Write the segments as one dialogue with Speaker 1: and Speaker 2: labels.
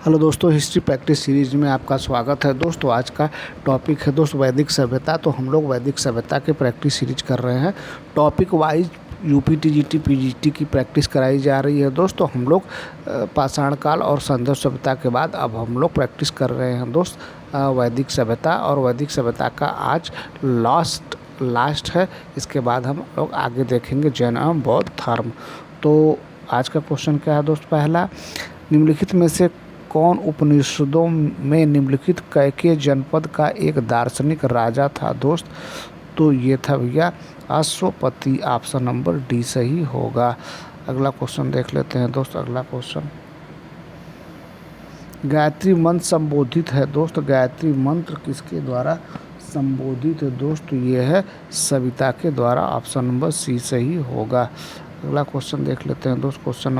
Speaker 1: Hello दोस्तों, history practice series में आपका स्वागत है। दोस्तों आज का टॉपिक है वैदिक सभ्यता। तो हम लोग वैदिक सभ्यता के प्रैक्टिस सीरीज कर रहे हैं। Topic wise UP TGT PGT की प्रैक्टिस कराई जा रही है। दोस्तों हम लोग पाषाण काल और संध्या सभ्यता के बाद अब हम लोग प्रैक्टिस कर रहे हैं वैदिक सभ्यता। और वैदिक सभ्यता का आज लास्ट है। इसके बाद हम लोग आगे देखेंगे जैन एवं बौद्ध धर्म। तो आज का क्वेश्चन क्या है दोस्त? पहला, निम्नलिखित में से कौन उपनिषदों में निम्नलिखित कैकेय जनपद का एक दार्शनिक राजा था दोस्त? तो ये था भैया अश्वपति। ऑप्शन नंबर डी सही होगा। अगला क्वेश्चन देख लेते हैं दोस्त। अगला क्वेश्चन, गायत्री मंत्र संबोधित है दोस्त। गायत्री मंत्र किसके द्वारा संबोधित है दोस्त? ये है सविता के द्वारा। ऑप्शन नंबर सी सही होगा। अगला क्वेश्चन देख लेते हैं दोस्त। क्वेश्चन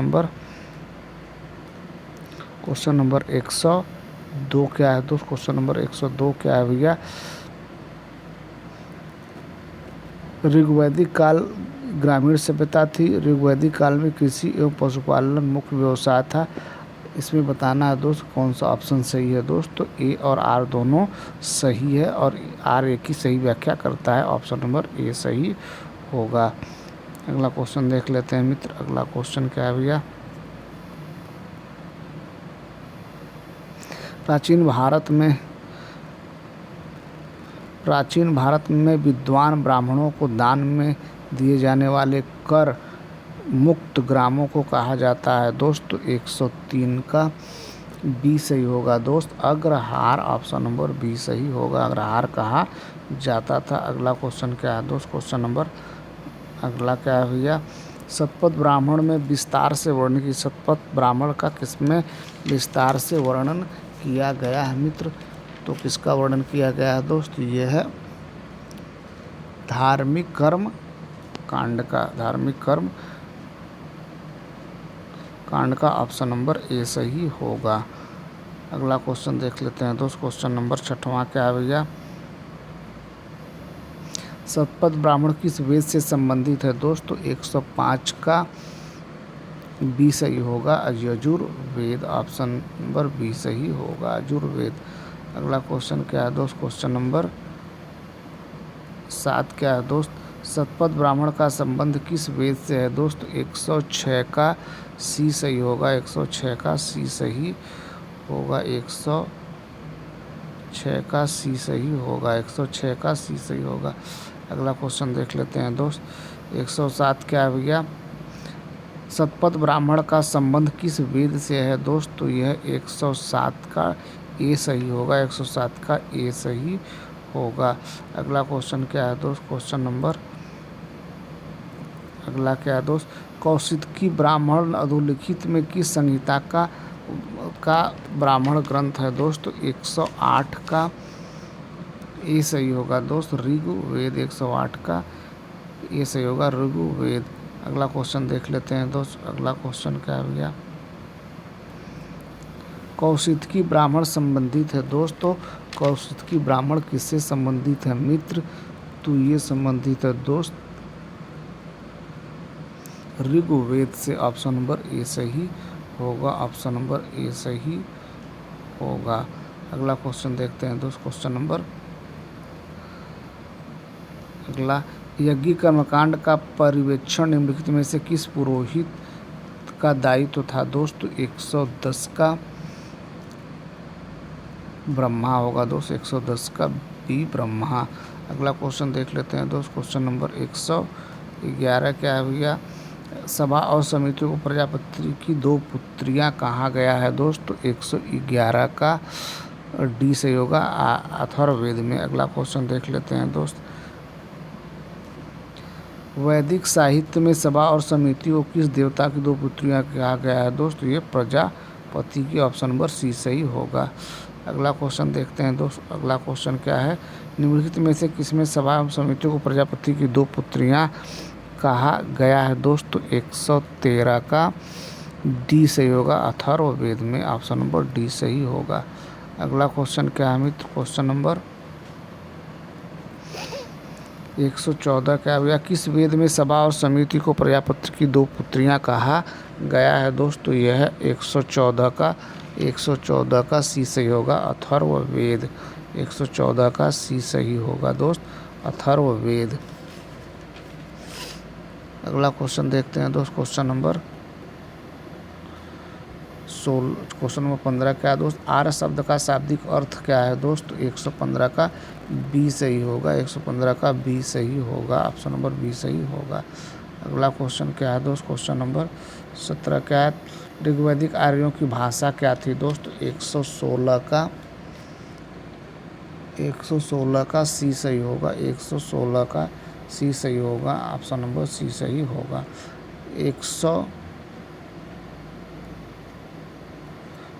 Speaker 1: नंबर 102 क्या है दोस्त? क्वेश्चन नंबर 102 क्या है भैया? ऋग्वैदिक काल ग्रामीण सभ्यता थी। ऋग्वैदिक काल में कृषि एवं पशुपालन मुख्य व्यवसाय था। इसमें बताना है दोस्त कौन सा ऑप्शन सही है दोस्त। तो ए और आर दोनों सही है और आर एक ही सही व्याख्या करता है। ऑप्शन नंबर ए सही होगा। अगला क्वेश्चन देख लेते हैं मित्र। अगला क्वेश्चन क्या है भैया? प्राचीन भारत में विद्वान ब्राह्मणों को दान में दिए जाने वाले कर मुक्त ग्रामों को कहा जाता है दोस्त। 103 का बी सही होगा दोस्त। अग्रहार। ऑप्शन नंबर बी सही होगा। अग्रहार कहा जाता था। अगला क्वेश्चन क्या है दोस्त? अगला क्या है भैया? शतपथ ब्राह्मण में विस्तार से वर्णन की। शतपथ ब्राह्मण का किसमें विस्तार से वर्णन किया गया है मित्र? तो किसका वर्णन किया गया है दोस्त? ये है धार्मिक कर्म कांड का। धार्मिक कर्म कांड का ऑप्शन नंबर ए सही होगा। अगला क्वेश्चन देख लेते हैं दोस्त। क्वेश्चन नंबर 6वां क्या है भैया? शतपथ ब्राह्मण किस वेद से संबंधित है दोस्त? तो 105 का बी सही होगा। यजुर्वेद। ऑप्शन नंबर बी सही होगा, यजुर्वेद। अगला क्वेश्चन क्या है दोस्त? क्वेश्चन नंबर 7 क्या है दोस्त? शतपथ ब्राह्मण का संबंध किस वेद से है दोस्त? 106 का सी सही होगा। 106 का सी सही होगा। 106 का सी सही होगा। 106 का सी सही होगा। अगला क्वेश्चन देख लेते हैं दोस्त। 107 क्या है भैया? शतपथ ब्राह्मण का संबंध किस वेद से है दोस्त? तो यह 107 का ए सही होगा। 107 का ए सही होगा। अगला क्वेश्चन क्या है दोस्त? अगला क्या है दोस्त? कौशिकी ब्राह्मण अधोलिखित में किस संहिता का ब्राह्मण ग्रंथ है दोस्त? 108 का ए सही होगा दोस्त। ऋग्वेद। 108 का ए सही होगा, ऋग्वेद। अगला क्वेश्चन देख लेते हैं दोस्त। अगला क्वेश्चन क्या है भैया? कौशिकी ब्राह्मण संबंधित है दोस्तों। कौशिकी ब्राह्मण किससे संबंधित है मित्र? तो ये संबंधित है दोस्त ऋग्वेद से। ऑप्शन नंबर ए सही होगा। ऑप्शन नंबर ए सही होगा। अगला क्वेश्चन देखते हैं दोस्त। अगला, यज्ञ कर्मकांड का पर्यवेक्षण निम्नलिखित में से किस पुरोहित का दायित्व था दोस्त? 110 का ब्रह्मा होगा दोस्त। 110 का बी ब्रह्मा। अगला क्वेश्चन देख लेते हैं दोस्त। क्वेश्चन नंबर 111 क्या है भैया? सभा और समिति को प्रजापति की 2 पुत्रियां कहा गया है दोस्त। तो 111 का डी सही होगा, अथर्ववेद में। अगला क्वेश्चन देख लेते हैं दोस्त। वैदिक साहित्य में सभा और समिति को किस देवता की 2 पुत्रियां कहा गया है दोस्त? ये प्रजापति की। ऑप्शन नंबर सी सही होगा। अगला क्वेश्चन देखते हैं दोस्त। अगला क्वेश्चन क्या है? निम्नलिखित में से किसमें सभा और समिति को प्रजापति की 2 पुत्रियां कहा गया है दोस्त? तो 113 का डी सही होगा, अथर्ववेद में। ऑप्शन नंबर डी सही होगा। अगला क्वेश्चन क्या है मित्र? क्वेश्चन नंबर 114 क्या भैया? किस वेद में सभा और समिति को प्रजापति की 2 पुत्रियां कहा गया है दोस्त, तो यह है 114 का सी सही होगा, अथर्ववेद। 114 का सी सही होगा दोस्त, अथर्ववेद। अगला क्वेश्चन देखते हैं दोस्त, क्वेश्चन नंबर 15 क्या है दोस्त, आर्य शब्द का शाब्दिक अर्थ क्या है दोस्त, 115 का बी सही होगा, 115 का बी सही होगा, ऑप्शन नंबर बी सही होगा। अगला क्वेश्चन क्या है दोस्त, क्वेश्चन नंबर 17 क्या है, ऋग्वैदिक आर्यों की भाषा क्या थी दोस्त, 116 का सी सही होगा, 116 का सी सही होगा, ऑप्शन नंबर सी सही होगा।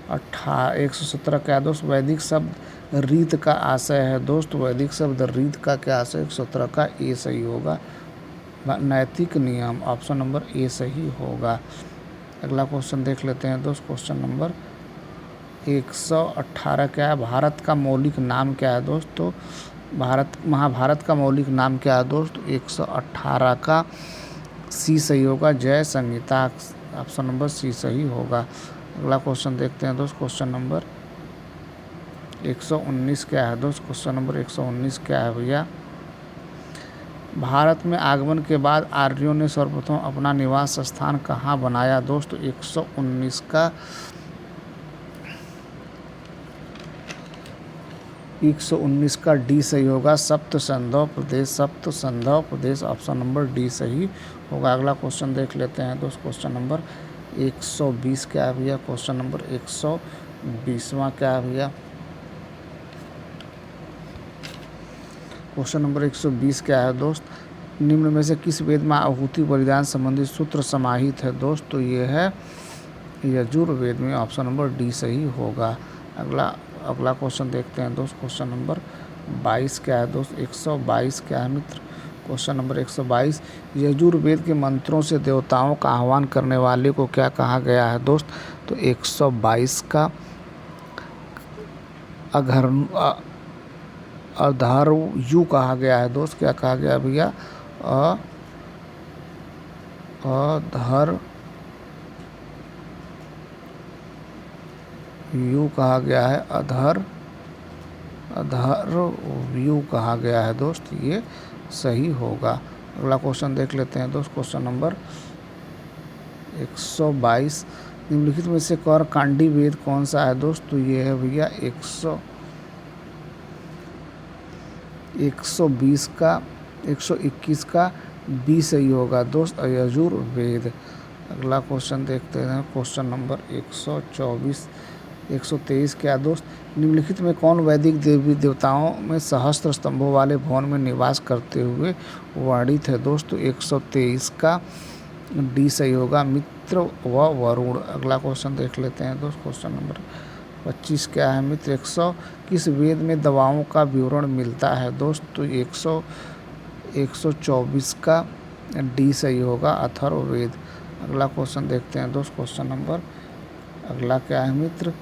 Speaker 1: 117 क्या दोस्त, वैदिक शब्द रीत का आशय है दोस्त, वैदिक शब्द रीत का क्या आशय, 117 का ए सही होगा, नैतिक नियम, ऑप्शन नंबर ए सही होगा। अगला क्वेश्चन देख लेते हैं दोस्त, क्वेश्चन नंबर 118 क्या है, भारत का मौलिक नाम क्या है दोस्त, तो महाभारत का मौलिक नाम क्या है दोस्त, 118 का सी सही होगा, जय संहिता, ऑप्शन नंबर सी सही होगा। अगला क्वेश्चन देखते हैं दोस्त, क्वेश्चन नंबर 119 क्या है दोस्त, क्वेश्चन नंबर 119 क्या है भैया, भारत में आगमन के बाद आर्यों ने सर्वप्रथम अपना निवास स्थान कहाँ बनाया दोस्त, 119 का डी सही होगा, सप्त संधव प्रदेश, ऑप्शन नंबर डी सही होगा। अगला क्वेश्चन देख लेते हैं दोस्त, क्वेश्चन नंबर 120 क्या है भैया, क्वेश्चन नंबर 120वां क्या है भैया, क्वेश्चन नंबर 120 क्या है दोस्त, निम्न में से किस वेद में आहुति बलिदान संबंधी सूत्र समाहित है दोस्त, तो ये है यजुर्वेद में, ऑप्शन नंबर डी सही होगा। अगला क्वेश्चन देखते हैं दोस्त, क्वेश्चन नंबर 22 क्या है दोस्त, 122 क्या है मित्र, क्वेश्चन नंबर 122, यजुर्वेद के मंत्रों से देवताओं का आह्वान करने वाले को क्या कहा गया है दोस्त, तो 122 का अधर्वयु कहा गया है दोस्त, क्या कहा गया भैया, अधर्वयु कहा गया है, अधर्वयु कहा गया है दोस्त, ये सही होगा। अगला क्वेश्चन देख लेते हैं दोस्त, क्वेश्चन नंबर 122, निम्नलिखित में से कर कांडी वेद कौन सा है दोस्त, तो ये है भैया 121 का बी सही होगा दोस्त, यजुर्वेद। अगला क्वेश्चन देखते हैं, क्वेश्चन नंबर 123 क्या दोस्त, निम्नलिखित में कौन वैदिक देवी देवताओं में सहस्त्र स्तंभों वाले भवन में निवास करते हुए वर्णित है दोस्त, तो 123 का डी सही होगा, मित्र व वरुण। अगला क्वेश्चन देख लेते हैं दोस्त, क्वेश्चन नंबर 25 क्या है मित्र, किस वेद में दवाओं का विवरण मिलता है दोस्त, तो 124 का डी सही होगा, अथर्ववेद। अगला क्वेश्चन देखते हैं दोस्त, क्वेश्चन नंबर अगला क्या है मित्र,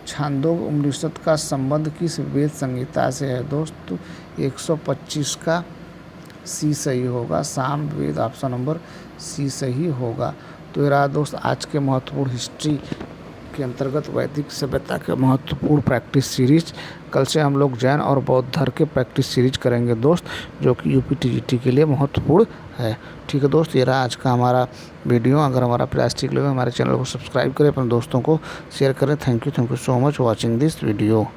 Speaker 1: छांदोग्य उपनिषद का संबंध किस वेद संहिता से है दोस्त, तो 125 का सी सही होगा, सामवेद, ऑप्शन नंबर सी सही होगा। तो ये रहा दोस्त आज के महत्वपूर्ण हिस्ट्री के अंतर्गत वैदिक सभ्यता के महत्वपूर्ण प्रैक्टिस सीरीज। कल से हम लोग जैन और बौद्ध धर्म के प्रैक्टिस सीरीज करेंगे दोस्त, जो कि यूपी टीजीटी के लिए महत्वपूर्ण है। ठीक है दोस्त, ये रहा आज का हमारा वीडियो। अगर हमारा प्रयास ठीक लगे हमारे चैनल को सब्सक्राइब करें, अपने दोस्तों को शेयर करें। Thank you so much watching this video.